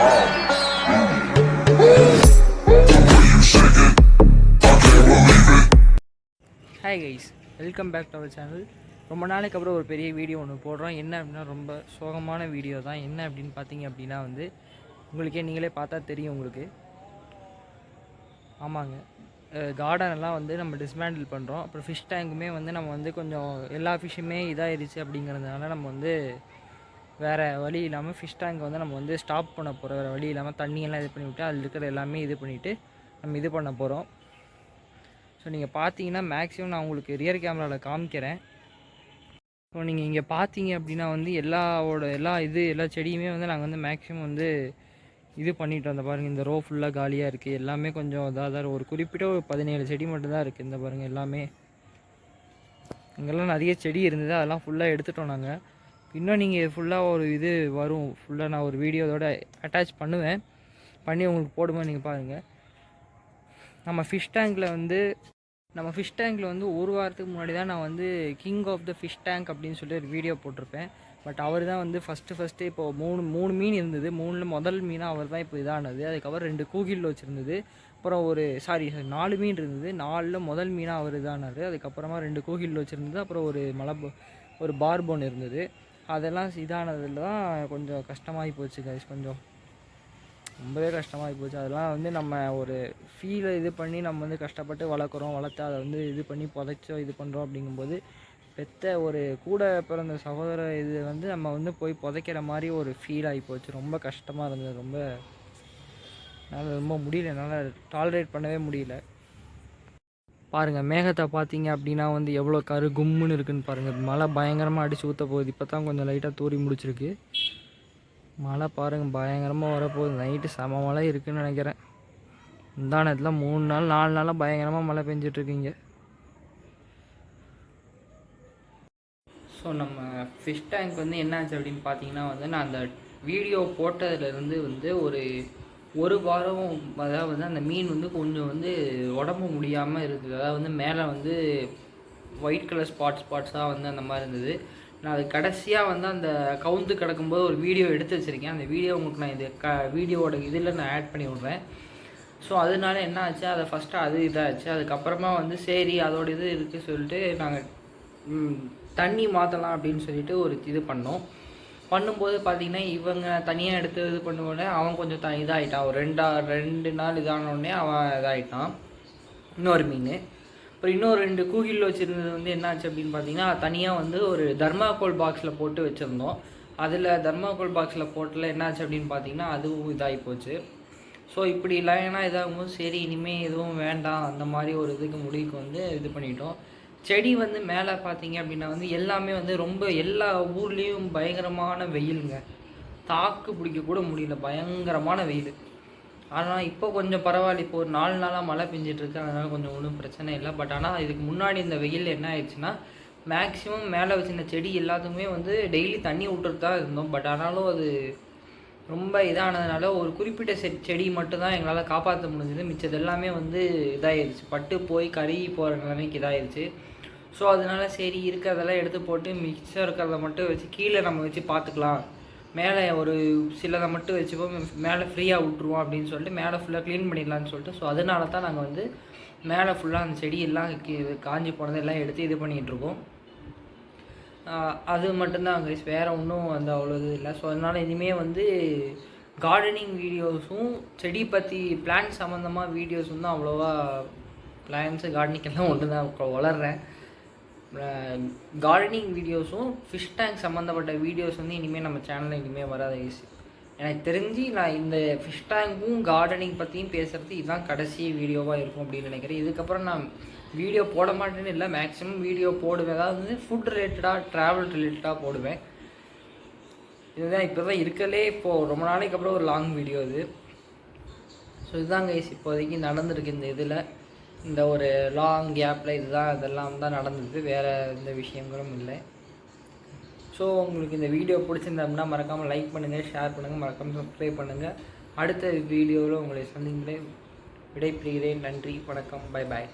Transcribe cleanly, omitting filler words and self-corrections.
Hi guys, welcome back to our channel. ரொம்ப நாளைக்கு அப்புறம் ஒரு பெரிய வீடியோ ஒன்று போடுறோம். என்ன அப்படின்னா ரொம்ப சோகமான வீடியோ தான். என்ன அப்படின்னு பார்த்தீங்க அப்படின்னா உங்களுக்கே நீங்களே பார்த்தா தெரியும் உங்களுக்கு. ஆமாங்க, கார்டனெல்லாம் நம்ம டிஸ்மேண்டில் பண்ணுறோம். அப்புறம் ஃபிஷ் டேங்குமே நம்ம கொஞ்சம் எல்லா ஃபிஷ்ஷுமே இதாகிடுச்சு அப்படிங்கிறதுனால நம்ம வேறு வழி இல்லாமல் ஃபிஷ் டேங்க் நம்ம ஸ்டாப் பண்ண போகிறோம். வேறு வழி இல்லாமல் தண்ணியெல்லாம் இது பண்ணிவிட்டு அதில் இருக்கிற எல்லாமே இது பண்ணிவிட்டு நம்ம இது பண்ண போகிறோம். ஸோ நீங்கள் பார்த்தீங்கன்னா மேக்ஸிமம் நான் உங்களுக்கு ரியர் கேமராவில் காமிக்கிறேன். ஸோ நீங்கள் இங்கே பார்த்தீங்க அப்படின்னா எல்லா செடியுமே நாங்கள் மேக்ஸிமம் இது பண்ணிட்டு வந்த பாருங்கள். இந்த ரோ ஃபுல்லாக காலியாக இருக்குது. எல்லாமே கொஞ்சம் இதாக ஒரு குறிப்பிட்ட ஒரு 17 செடி மட்டும்தான் இருக்குது. இந்த பாருங்கள், எல்லாமே இங்கெல்லாம் நிறைய செடி இருந்தது, அதெல்லாம் ஃபுல்லாக எடுத்துட்டோம் நாங்கள். இன்னும் நீங்கள் ஃபுல்லாக ஒரு இது வரும், ஃபுல்லாக நான் ஒரு வீடியோவோட அட்டாச் பண்ணி உங்களுக்கு போடுவேன். நீங்கள் பாருங்கள், நம்ம ஃபிஷ் டேங்கில் ஒரு வாரத்துக்கு முன்னாடி தான் நான் king of the fish tank அப்படின்னு சொல்லிட்டு ஒரு வீடியோ போட்டிருப்பேன். பட் அவர் தான் ஃபஸ்ட்டு இப்போது மூணு மீன் இருந்தது. முதல் மீனாக அவர் தான் இப்போ இதானது. அதுக்கப்புறம் 2 கூகில் வச்சுருந்தது. அப்புறம் 4 மீன் இருந்தது. 4ல் முதல் மீனாக அவர் இதானார். அதுக்கப்புறமா 2 கூகில் வச்சுருந்தது. அப்புறம் ஒரு பார்போன் இருந்தது. அதெல்லாம் இதானதில் தான் கொஞ்சம் கஷ்டமாகி போச்சு கைஸ். கொஞ்சம் ரொம்பவே கஷ்டமாகி போச்சு. அதெல்லாம் நம்ம ஒரு ஃபீலை இது பண்ணி நம்ம கஷ்டப்பட்டு வளர்த்து அதை இது பண்ணி புதைச்சோ இது பண்ணுறோம். அப்படிங்கும்போது பெற்ற ஒரு கூட பிறந்த சகோதர இது நம்ம போய் புதைக்கிற மாதிரி ஒரு ஃபீல் ஆகி போச்சு. ரொம்ப கஷ்டமாக இருந்தது. என்னால் ரொம்ப முடியல, என்னால் டாலரேட் பண்ணவே முடியல. பாருங்கள், மேகத்தை பார்த்தீங்க அப்படின்னா எவ்வளோ கும்முன்னு இருக்குதுன்னு பாருங்கள். மழை பயங்கரமாக அடித்து ஊற்ற போகுது. இப்போ தான் கொஞ்சம் லைட்டாக தூறி முடிச்சிருக்கு. மழை பாருங்கள், பயங்கரமாக வரப்போகுது. நைட்டு செம மழை இருக்குதுன்னு நினைக்கிறேன். இந்த நேரத்தில் 3 நாள் 4 நாளாக பயங்கரமாக மழை பெஞ்சிட்ருக்கீங்க. ஸோ நம்ம ஃபிஷ் டேங்க் என்னாச்சு அப்படின்னு பார்த்தீங்கன்னா நான் அந்த வீடியோ போட்டதுலேருந்து ஒரு வாரம் அதாவது அந்த மீன் கொஞ்சம் உடம்பு முடியாமல் இருக்குது. அதாவது மேலே ஒயிட் கலர் ஸ்பாட்ஸாக அந்த மாதிரி இருந்தது. நான் அது கடைசியாக அந்த கவுந்து கிடக்கும்போது ஒரு வீடியோ எடுத்து வச்சுருக்கேன். அந்த வீடியோ உங்களுக்கு நான் வீடியோவோட இதில் நான் ஆட் பண்ணி விட்றேன். ஸோ அதனால என்ன ஆச்சு, அதை ஃபஸ்ட்டு அது இதாகிடுச்சு. அதுக்கப்புறமா சரி அதோட இது இருக்குது சொல்லிட்டு நாங்கள் தண்ணி மாற்றலாம் அப்படின்னு சொல்லிட்டு ஒரு இது பண்ணும்போது பார்த்திங்கன்னா இவங்க தனியாக எடுத்து இது பண்ணுவோடனே அவன் கொஞ்சம் இதாகிட்டான். ஒரு 2 நாள் இதானோடனே அவன் இதாகிட்டான். இன்னொரு மீன் அப்புறம் இன்னொரு 2 கூகில் வச்சுருந்தது என்னாச்சு அப்படின்னு பார்த்தீங்கன்னா தனியாக ஒரு தர்மாக்கோல் பாக்ஸில் போட்டு வச்சுருந்தோம். அதில் தர்மாக்கோல் பாக்ஸில் போட்டில் என்னாச்சு அப்படின்னு பார்த்தீங்கன்னா அதுவும் இதாகி போச்சு. ஸோ இப்படி இல்லைன்னா இதாகும்போது சரி இனிமேல் எதுவும் வேண்டாம் அந்த மாதிரி ஒரு இதுக்கு முடிவுக்கு இது பண்ணிட்டோம். செடி மேலே பார்த்தீங்க அப்படின்னா எல்லாமே ரொம்ப எல்லா ஊர்லேயும் பயங்கரமான வெயிலுங்க. தாக்கு பிடிக்கக்கூட முடியல, பயங்கரமான வெயில். ஆனால் இப்போ கொஞ்சம் பரவாயில்ல. இப்போ ஒரு 4 நாளாக மழை பெஞ்சிட்ருக்கு, அதனால் கொஞ்சம் ஒன்றும் பிரச்சனை இல்லை. பட் ஆனால் இதுக்கு முன்னாடி இந்த வெயில் என்ன ஆயிடுச்சுன்னா மேக்ஸிமம் மேலே வச்சுருந்த செடி எல்லாத்துக்குமே டெய்லி தண்ணி விட்டுட்டு தான் இருந்தோம். பட் ஆனாலும் அது ரொம்ப இதானதுனால ஒரு குறிப்பிட்ட செடி மட்டும்தான் எங்களால் காப்பாற்ற முடிஞ்சது. மிச்சது எல்லாமே இதாகிடுச்சு, பட்டு போய் கருகி போகிற நிலைமைக்கு இதாகிடுச்சு. ஸோ அதனால சரி இருக்கிறதெல்லாம் எடுத்து போட்டு மிச்சம் இருக்கிறத மட்டும் வச்சு கீழே நம்ம வச்சு பார்த்துக்கலாம், மேலே ஒரு சிலதை மட்டும் வச்சுப்போம், மேலே ஃப்ரீயாக விட்ருவோம் அப்படின்னு சொல்லிட்டு மேலே ஃபுல்லாக க்ளீன் பண்ணிடலான்னு சொல்லிட்டு ஸோ அதனால தான் நாங்கள் மேலே ஃபுல்லாக அந்த செடியெல்லாம் காஞ்சி போனதெல்லாம் எடுத்து இது பண்ணிகிட்ருக்கோம். அது மட்டும்தான் கைஸ், வேறு ஒன்றும் அவ்வளோ இது இல்லை. ஸோ அதனால் இனிமேல் கார்டனிங் வீடியோஸும் செடி பற்றி பிளான்ட் சம்மந்தமாக வீடியோஸும் தான் அவ்வளோவா. பிளான்ட்ஸு கார்டனிங்கெல்லாம் ஒன்று தான் வளர்கிறேன். கார்டனிங் வீடியோஸும் ஃபிஷ் டேங்க் சம்மந்தப்பட்ட வீடியோஸ் இனிமேல் நம்ம சேனலில் இனிமேல் வராது ஈஸி. எனக்கு தெரிஞ்சு நான் இந்த ஃபிஷ் டேங்க்கும் கார்டனிங் பற்றியும் பேசுகிறது இதுதான் கடைசி வீடியோவாக இருக்கும் அப்படின்னு நினைக்கிறேன். இதுக்கப்புறம் நான் வீடியோ போட மாட்டேன்னு இல்லை, மேக்ஸிமம் வீடியோ போடுவேன். அதாவது ஃபுட் ரிலேட்டடாக ட்ராவல் ரிலேட்டடாக போடுவேன். இதுதான் இப்போ தான் இருக்கலே இப்போது ரொம்ப நாளைக்கு அப்புறம் ஒரு லாங் வீடியோ இது. ஸோ இதுதான் கைஸ் இப்போதைக்கு நடந்திருக்கு இந்த இதில். இந்த ஒரு லாங் கேப்பில் இதெல்லாம் தான் நடந்தது, வேறு எந்த விஷயங்களும் இல்லை. ஸோ உங்களுக்கு இந்த வீடியோ பிடிச்சிருந்தோம்னா மறக்காமல் லைக் பண்ணுங்கள், ஷேர் பண்ணுங்கள், மறக்காமல் சப்ஸ்கிரைப் பண்ணுங்கள். அடுத்த வீடியோவில் உங்களை சந்திக்கிறேன். விடைபெறுகிறேன். நன்றி, வணக்கம், பை பாய்.